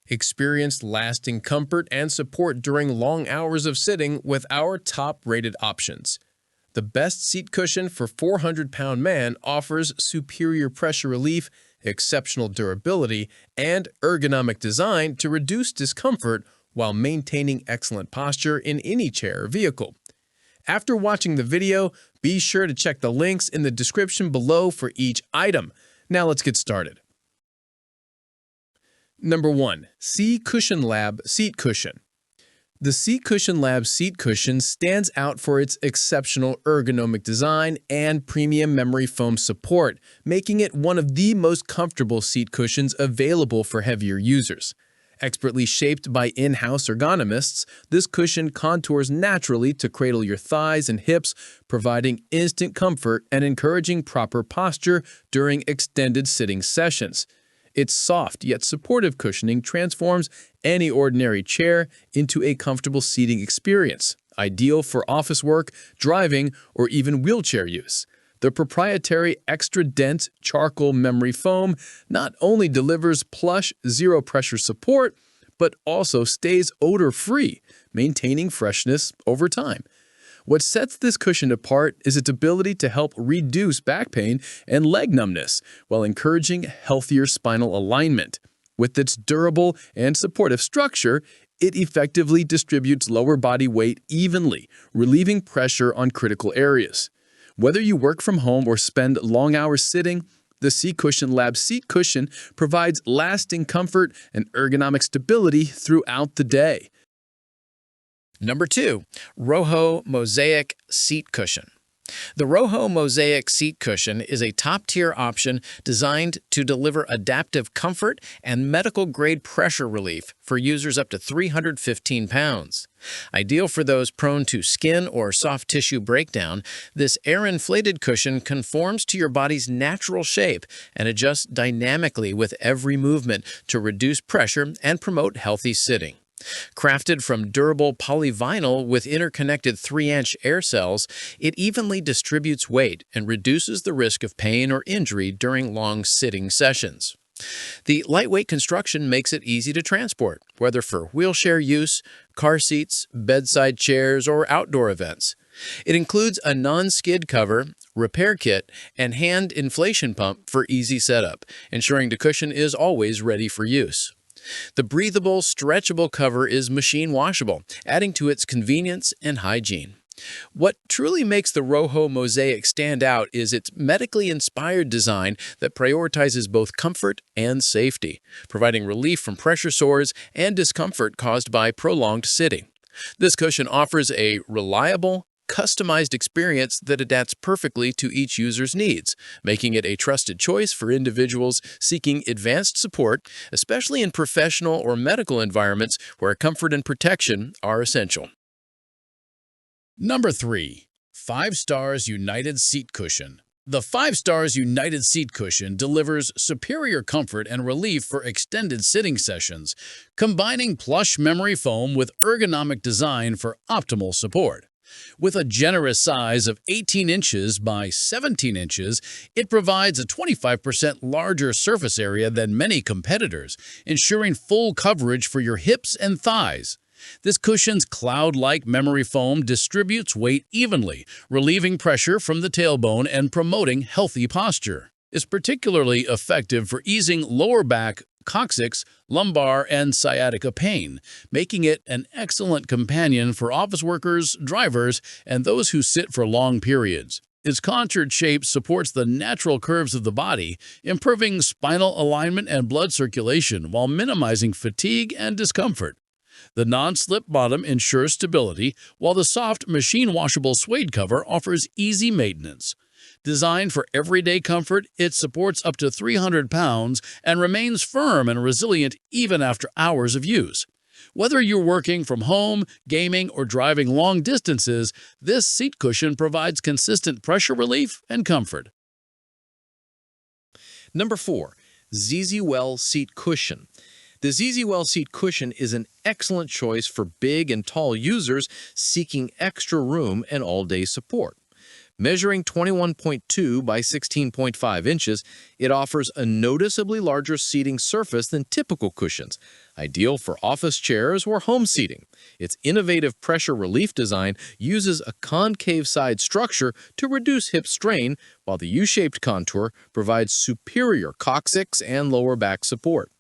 Experience lasting comfort and support during long hours of sitting with our top-rated options. The best seat cushion for 400-pound man offers superior pressure relief, exceptional durability, and ergonomic design to reduce discomfort while maintaining excellent posture in any chair or vehicle. After watching the video, be sure to check the links in the description below for each item. Now let's get started. Number 1. SitCushion Lab Seat Cushion. The SitCushion Lab Seat Cushion stands out for its exceptional ergonomic design and premium memory foam support, making it one of the most comfortable seat cushions available for heavier users. Expertly shaped by in-house ergonomists, this cushion contours naturally to cradle your thighs and hips, providing instant comfort and encouraging proper posture during extended sitting sessions. Its soft yet supportive cushioning transforms any ordinary chair into a comfortable seating experience, ideal for office work, driving, or even wheelchair use. The proprietary extra-dense charcoal memory foam not only delivers plush, zero-pressure support, but also stays odor-free, maintaining freshness over time. What sets this cushion apart is its ability to help reduce back pain and leg numbness while encouraging healthier spinal alignment. With its durable and supportive structure, it effectively distributes lower body weight evenly, relieving pressure on critical areas. Whether you work from home or spend long hours sitting, the SitCushion Lab Seat Cushion provides lasting comfort and ergonomic stability throughout the day. Number 2. ROHO MOSAIC Seat Cushion. The ROHO MOSAIC Seat Cushion is a top-tier option designed to deliver adaptive comfort and medical-grade pressure relief for users up to 315 pounds. Ideal for those prone to skin or soft tissue breakdown, this air-inflated cushion conforms to your body's natural shape and adjusts dynamically with every movement to reduce pressure and promote healthy sitting. Crafted from durable polyvinyl with interconnected 3-inch air cells, it evenly distributes weight and reduces the risk of pain or injury during long sitting sessions. The lightweight construction makes it easy to transport, whether for wheelchair use, car seats, bedside chairs, or outdoor events. It includes a non-skid cover, repair kit, and hand inflation pump for easy setup, ensuring the cushion is always ready for use. The breathable, stretchable cover is machine washable, adding to its convenience and hygiene. What truly makes the ROHO MOSAIC stand out is its medically inspired design that prioritizes both comfort and safety, providing relief from pressure sores and discomfort caused by prolonged sitting. This cushion offers a reliable, customized experience that adapts perfectly to each user's needs, making it a trusted choice for individuals seeking advanced support, especially in professional or medical environments where comfort and protection are essential. Number 3. 5 Stars United Seat Cushion. The 5 Stars United Seat Cushion delivers superior comfort and relief for extended sitting sessions, combining plush memory foam with ergonomic design for optimal support. With a generous size of 18 inches by 17 inches, it provides a 25% larger surface area than many competitors, ensuring full coverage for your hips and thighs. This cushion's cloud-like memory foam distributes weight evenly, relieving pressure from the tailbone and promoting healthy posture. It's particularly effective for easing lower back, coccyx, lumbar, and sciatica pain, making it an excellent companion for office workers, drivers, and those who sit for long periods. Its contoured shape supports the natural curves of the body, improving spinal alignment and blood circulation while minimizing fatigue and discomfort. The non-slip bottom ensures stability, while the soft, machine-washable suede cover offers easy maintenance. Designed for everyday comfort, it supports up to 300 pounds and remains firm and resilient even after hours of use. Whether you're working from home, gaming, or driving long distances, this seat cushion provides consistent pressure relief and comfort. Number 4. ZZWell Seat Cushion. The ZZWell Seat Cushion is an excellent choice for big and tall users seeking extra room and all-day support. Measuring 21.2 by 16.5 inches, it offers a noticeably larger seating surface than typical cushions, ideal for office chairs or home seating. Its innovative pressure relief design uses a concave side structure to reduce hip strain, while the U-shaped contour provides superior coccyx and lower back support.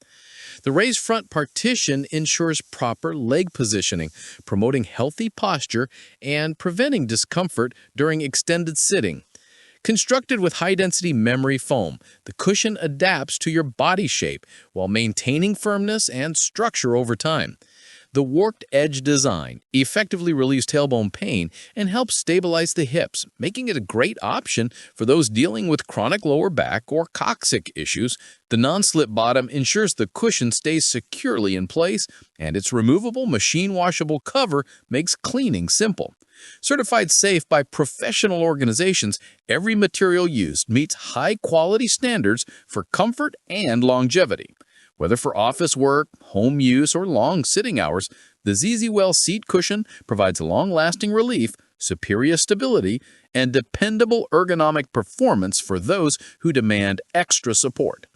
The raised front partition ensures proper leg positioning, promoting healthy posture and preventing discomfort during extended sitting. Constructed with high-density memory foam, the cushion adapts to your body shape while maintaining firmness and structure over time. The warped edge design effectively relieves tailbone pain and helps stabilize the hips, making it a great option for those dealing with chronic lower back or coccyx issues. The non-slip bottom ensures the cushion stays securely in place, and its removable machine-washable cover makes cleaning simple. Certified safe by professional organizations, every material used meets high-quality standards for comfort and longevity. Whether for office work, home use, or long sitting hours, the ZZWell seat cushion provides long-lasting relief, superior stability, and dependable ergonomic performance for those who demand extra support.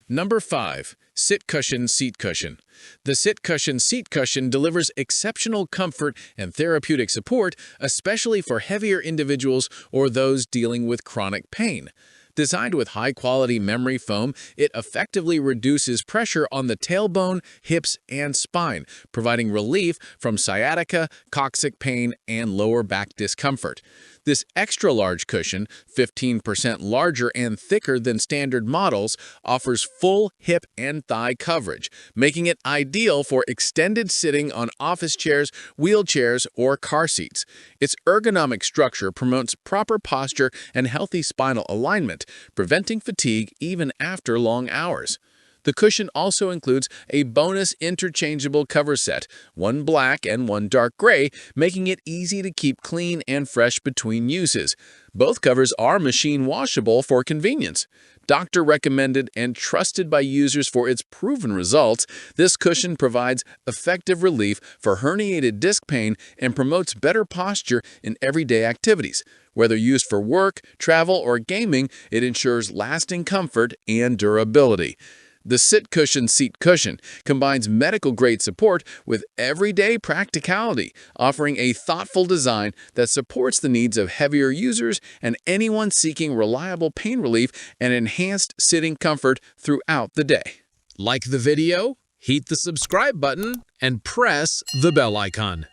Number 5. SitCushion Seat Cushion. The SitCushion Seat Cushion delivers exceptional comfort and therapeutic support, especially for heavier individuals or those dealing with chronic pain. Designed with high-quality memory foam, it effectively reduces pressure on the tailbone, hips, and spine, providing relief from sciatica, coccyx pain, and lower back discomfort. This extra-large cushion, 15% larger and thicker than standard models, offers full hip and thigh coverage, making it ideal for extended sitting on office chairs, wheelchairs, or car seats. Its ergonomic structure promotes proper posture and healthy spinal alignment, preventing fatigue even after long hours. The cushion also includes a bonus interchangeable cover set, one black and one dark gray, making it easy to keep clean and fresh between uses. Both covers are machine washable for convenience. Doctor recommended and trusted by users for its proven results, this cushion provides effective relief for herniated disc pain and promotes better posture in everyday activities. Whether used for work, travel, or gaming, it ensures lasting comfort and durability. The SitCushion Seat Cushion combines medical-grade support with everyday practicality, offering a thoughtful design that supports the needs of heavier users and anyone seeking reliable pain relief and enhanced sitting comfort throughout the day. Like the video, hit the subscribe button, and press the bell icon.